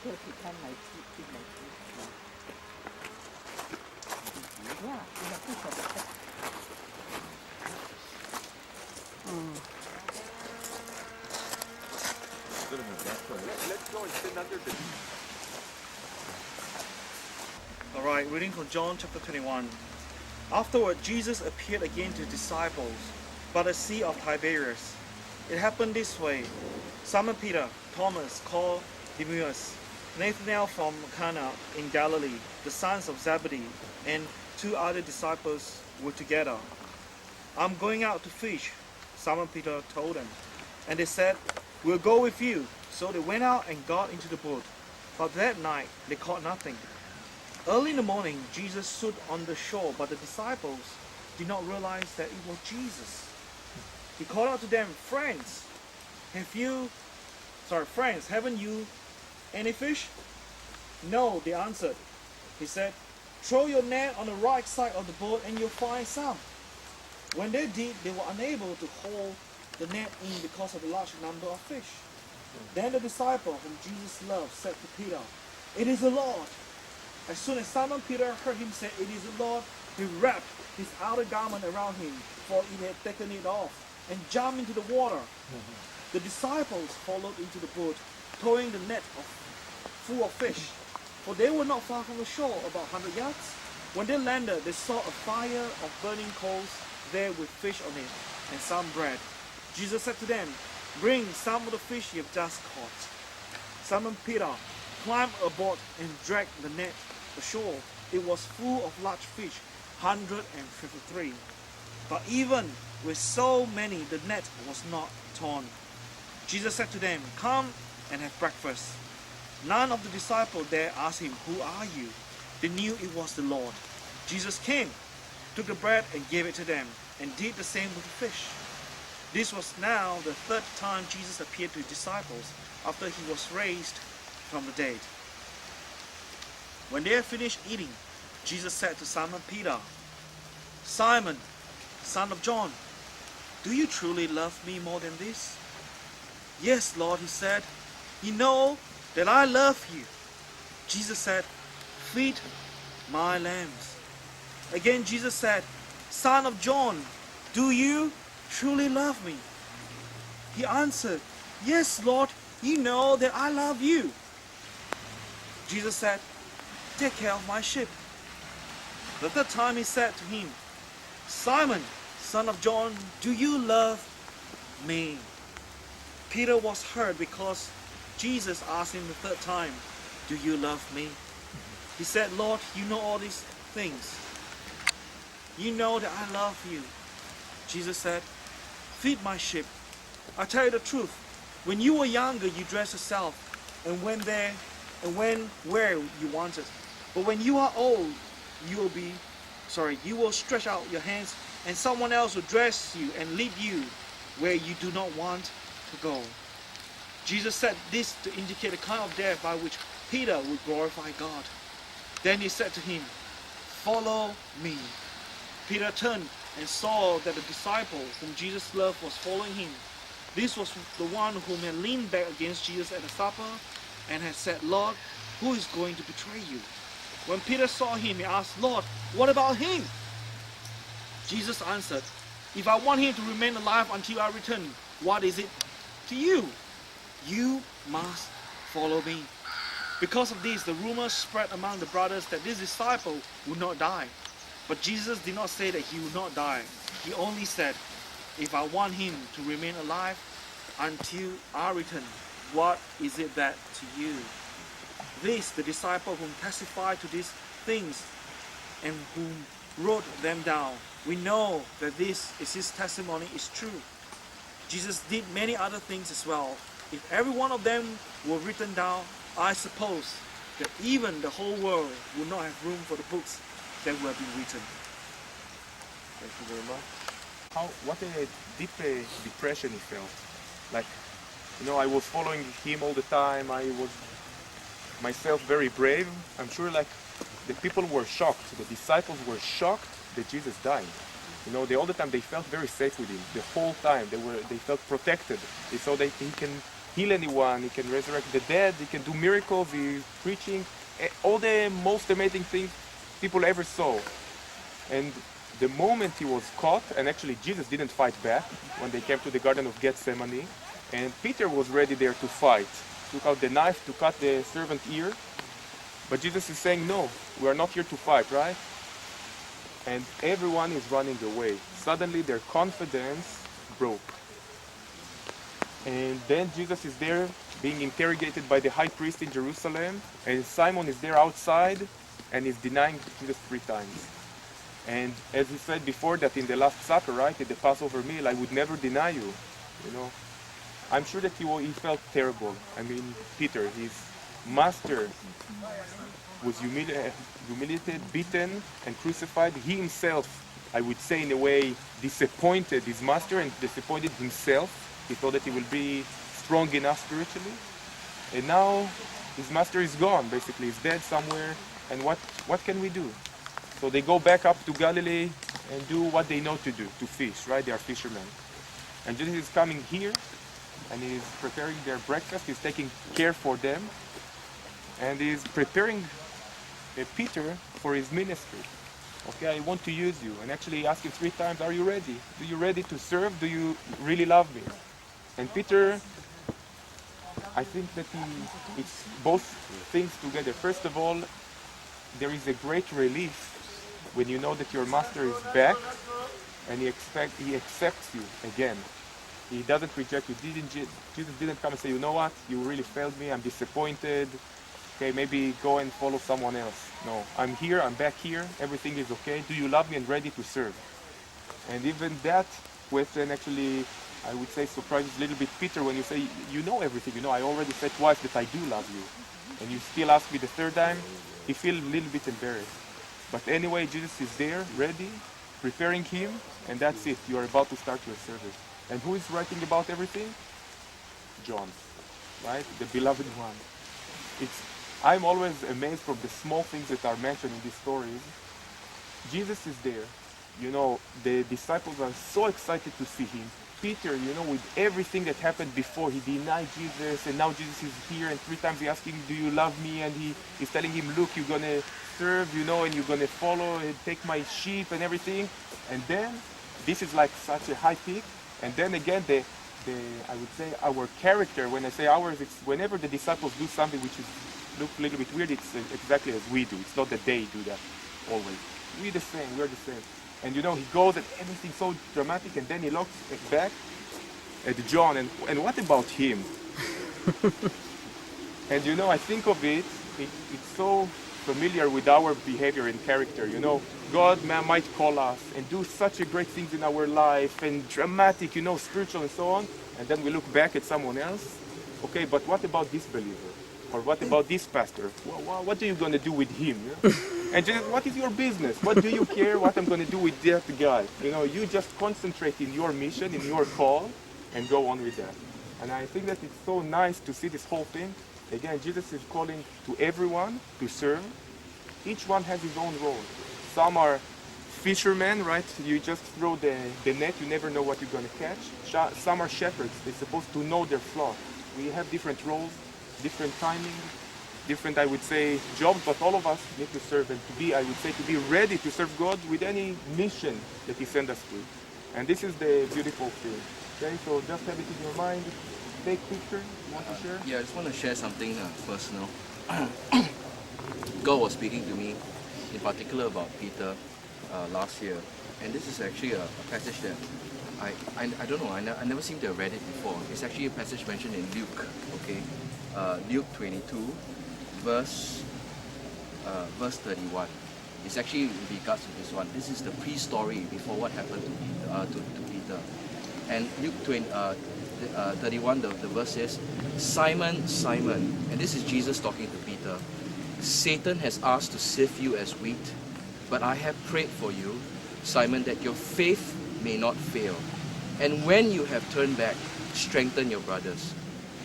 Let's go and stand under the... Alright, reading from John chapter 21. Afterward, Jesus appeared again to his disciples by the Sea of Tiberias. It happened this way. Simon Peter, Thomas called Didymus, Nathanael from Cana in Galilee, the sons of Zebedee, and 2 other disciples were together. I'm going out to fish, Simon Peter told them. And they said, we'll go with you. So they went out and got into the boat. But that night they caught nothing. Early in the morning, Jesus stood on the shore, but the disciples did not realize that it was Jesus. He called out to them, friends, haven't you any fish? No, they answered. He said, throw your net on the right side of the boat and you'll find some. When they did, they were unable to haul the net in because of the large number of fish. Then the disciple whom Jesus loved said to Peter, it is the Lord. As soon as Simon Peter heard him say, it is the Lord, he wrapped his outer garment around him, for he had taken it off, and jumped into the water. The disciples followed into the boat, towing the net full of fish, for they were not far from the shore, about 100 yards. When they landed, they saw a fire of burning coals there with fish on it, and some bread. Jesus said to them, bring some of the fish you have just caught. Simon Peter climbed aboard and dragged the net ashore. It was full of large fish, 153. But even with so many, the net was not torn. Jesus said to them, come and have breakfast. None of the disciples there asked him, who are you? They knew it was the Lord. Jesus came, took the bread and gave it to them, and did the same with the fish. This was now the 3rd time Jesus appeared to his disciples after he was raised from the dead. When they had finished eating, Jesus said to Simon Peter, Simon, son of John, do you truly love me more than this? Yes, Lord, he said, you know that I love you. Jesus said, feed my lambs. Again Jesus said, son of John, do you truly love me? He answered, yes, Lord, you know that I love you. Jesus said, take care of my sheep. The 3rd time he said to him, Simon, son of John, do you love me? Peter was hurt because Jesus asked him the 3rd time, do you love me? He said, Lord, you know all these things. You know that I love you. Jesus said, feed my sheep. I tell you the truth, when you were younger, you dressed yourself and went there and went where you wanted. But when you are old, you will stretch out your hands and someone else will dress you and lead you where you do not want to go. Jesus said this to indicate the kind of death by which Peter would glorify God. Then he said to him, follow me. Peter turned and saw that the disciple whom Jesus loved was following him. This was the one whom had leaned back against Jesus at the supper and had said, Lord, who is going to betray you? When Peter saw him, he asked, Lord, what about him? Jesus answered, if I want him to remain alive until I return, what is it to you? You must follow me. Because of this, the rumor spread among the brothers that this disciple would not die. But Jesus did not say that he would not die. He only said, if I want him to remain alive until I return, what is it that to you? This, the disciple whom testified to these things and whom wrote them down, we know that this is his testimony is true. Jesus did many other things as well. If every one of them were written down, I suppose that even the whole world would not have room for the books that were being written. Thank you very much. What a deep depression he felt. Like, I was following him all the time. I was myself very brave. I'm sure like the people were shocked. The disciples were shocked that Jesus died. All the time they felt very safe with him. The whole time they felt protected. They saw that he can heal anyone, he can resurrect the dead, he can do miracles, he's preaching, all the most amazing things people ever saw. And the moment he was caught, and actually Jesus didn't fight back when they came to the Garden of Gethsemane, and Peter was ready there to fight, took out the knife to cut the servant ear, but Jesus is saying, no, we are not here to fight, right? And everyone is running away. Suddenly their confidence broke. And then Jesus is there being interrogated by the high priest in Jerusalem, and Simon is there outside and is denying Jesus 3 times. And as he said before that in the Last Supper, right, at the Passover meal, I would never deny you, you know. I'm sure that he felt terrible. I mean, Peter, his master, was humiliated, beaten, and crucified. He himself, I would say in a way, disappointed his master and disappointed himself. He thought that he will be strong enough spiritually. And now his master is gone, basically. He's dead somewhere. And what can we do? So they go back up to Galilee and do what they know to do, to fish, right? They are fishermen. And Jesus is coming here and he's preparing their breakfast. He's taking care for them. And he's preparing Peter for his ministry. Okay, I want to use you. And actually he asked him 3 times, are you ready? Do you ready to serve? Do you really love me? And Peter, I think that it's both things together. First of all, there is a great relief when you know that your master is back and he accepts you again. He doesn't reject you. Jesus didn't come and say, you know what, you really failed me, I'm disappointed. Okay, maybe go and follow someone else. No, I'm here, I'm back here, everything is okay. Do you love me and ready to serve? And even that question actually, I would say, surprises a little bit Peter when you say, you know everything, you know, I already said twice that I do love you. And you still ask me the 3rd time, he feels a little bit embarrassed. But anyway, Jesus is there, ready, preparing him, and that's it. You are about to start your service. And who is writing about everything? John, right? The beloved one. I'm always amazed from the small things that are mentioned in these stories. Jesus is there. You know, the disciples are so excited to see him. Peter, you know, with everything that happened before, he denied Jesus, and now Jesus is here, and 3 times he asked him, do you love me? And he's telling him, look, you're going to serve, you know, and you're going to follow and take my sheep and everything. And then, this is like such a high peak. And then again, I would say our character, when I say ours, it's whenever the disciples do something which looks a little bit weird, it's exactly as we do. It's not that they do that always. We're the same. And you know, he goes and everything's so dramatic, and then he looks back at John, and what about him? And you know, I think of it's so familiar with our behavior and character. You know, God might call us and do such a great things in our life, and dramatic, you know, spiritual and so on, and then we look back at someone else. Okay, but what about this believer? Or what about this pastor? Well, what are you going to do with him? You know? And just, what is your business? What do you care what I'm going to do with that guy? You know, you just concentrate in your mission, in your call, and go on with that. And I think that it's so nice to see this whole thing. Again, Jesus is calling to everyone to serve. Each one has his own role. Some are fishermen, right? You just throw the net, you never know what you're going to catch. Some are shepherds. They're supposed to know their flock. We have different roles, different timing, different, I would say, jobs, but all of us need to serve and to be, I would say, to be ready to serve God with any mission that He sent us to. And this is the beautiful thing. Okay, so just have it in your mind. Take picture. You want to share? Yeah, I just want to share something personal. God was speaking to me, in particular about Peter last year, and this is actually a passage that I don't know. I never seem to have read it before. It's actually a passage mentioned in Luke. Okay, Luke 22. Verse 31. It's actually in regards to this one. This is the pre-story before what happened to Peter. And Luke 31, the verse says, Simon, Simon, and this is Jesus talking to Peter. Satan has asked to sift you as wheat, but I have prayed for you, Simon, that your faith may not fail. And when you have turned back, strengthen your brothers.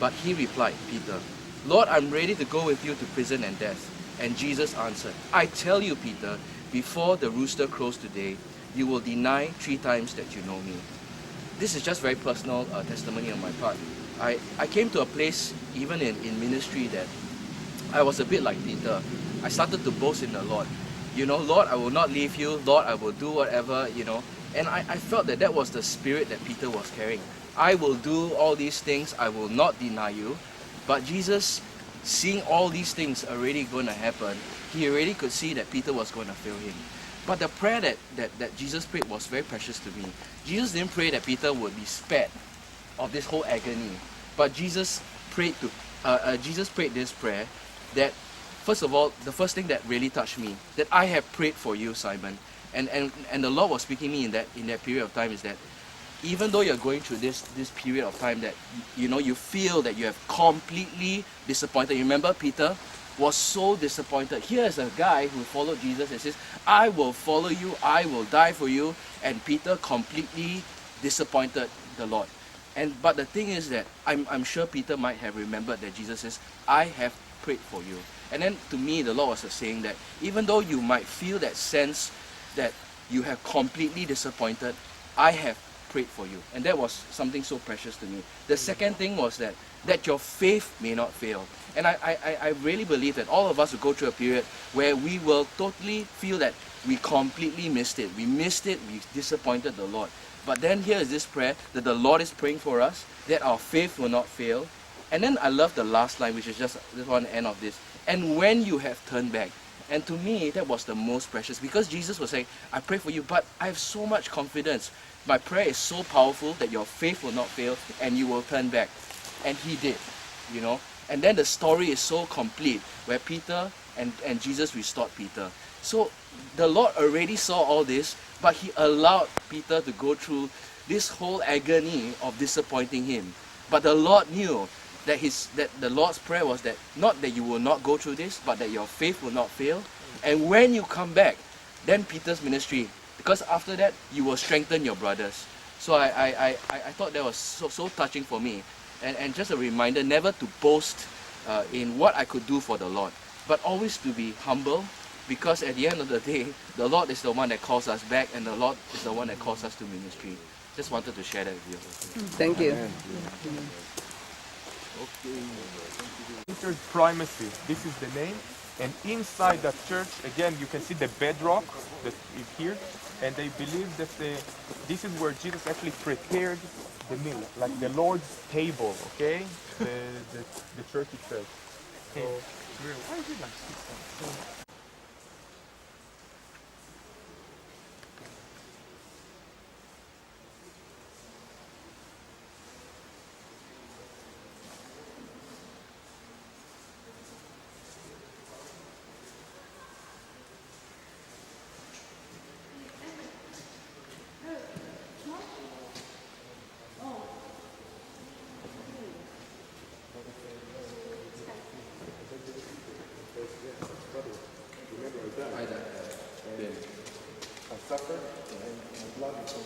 But he replied, Peter, Lord, I'm ready to go with you to prison and death. And Jesus answered, I tell you, Peter, before the rooster crows today, you will deny 3 times that you know me. This is just very personal testimony on my part. I came to a place, even in ministry, that I was a bit like Peter. I started to boast in the Lord. You know, Lord, I will not leave you. Lord, I will do whatever, you know. And I felt that that was the spirit that Peter was carrying. I will do all these things. I will not deny you. But Jesus, seeing all these things already going to happen, he already could see that Peter was going to fail him. But the prayer that Jesus prayed was very precious to me. Jesus didn't pray that Peter would be spared of this whole agony. But Jesus prayed this prayer that, first of all, the first thing that really touched me, that I have prayed for you, Simon. And the Lord was speaking to me in that period of time, is that even though you're going through this period of time that you feel that you have completely disappointed. You remember Peter was so disappointed. Here is a guy who followed Jesus and says, I will follow you, I will die for you. And Peter completely disappointed the Lord. But the thing is that I'm sure Peter might have remembered that Jesus says, I have prayed for you. And then to me, the Lord was saying that even though you might feel that sense that you have completely disappointed, I have prayed for you. And that was something so precious to me. The second thing was that your faith may not fail. And I really believe that all of us will go through a period where we will totally feel that we completely missed it. We missed it, we disappointed the Lord. But then here is this prayer that the Lord is praying for us, that our faith will not fail. And then I love the last line, which is just this one end of this. And when you have turned back. And to me, that was the most precious, because Jesus was saying, I pray for you, but I have so much confidence. My prayer is so powerful that your faith will not fail and you will turn back. And he did, you know. And then the story is so complete, where Peter and Jesus restored Peter. So the Lord already saw all this, but he allowed Peter to go through this whole agony of disappointing him. But the Lord knew that the Lord's prayer was that not that you will not go through this, but that your faith will not fail. And when you come back, then Peter's ministry, because after that you will strengthen your brothers. So I thought that was so touching for me, and just a reminder never to boast in what I could do for the Lord, but always to be humble, because at the end of the day, the Lord is the one that calls us back, and the Lord is the one that calls us to ministry. Just wanted to share that with you. Thank you. Okay. 1Peter's Primacy, this is the name. And inside that church, again, you can see the bedrock that is here. And they believe that this is where Jesus actually prepared the meal, like the Lord's table, okay? The church itself. So, why is it like 6? I suffer and blood is so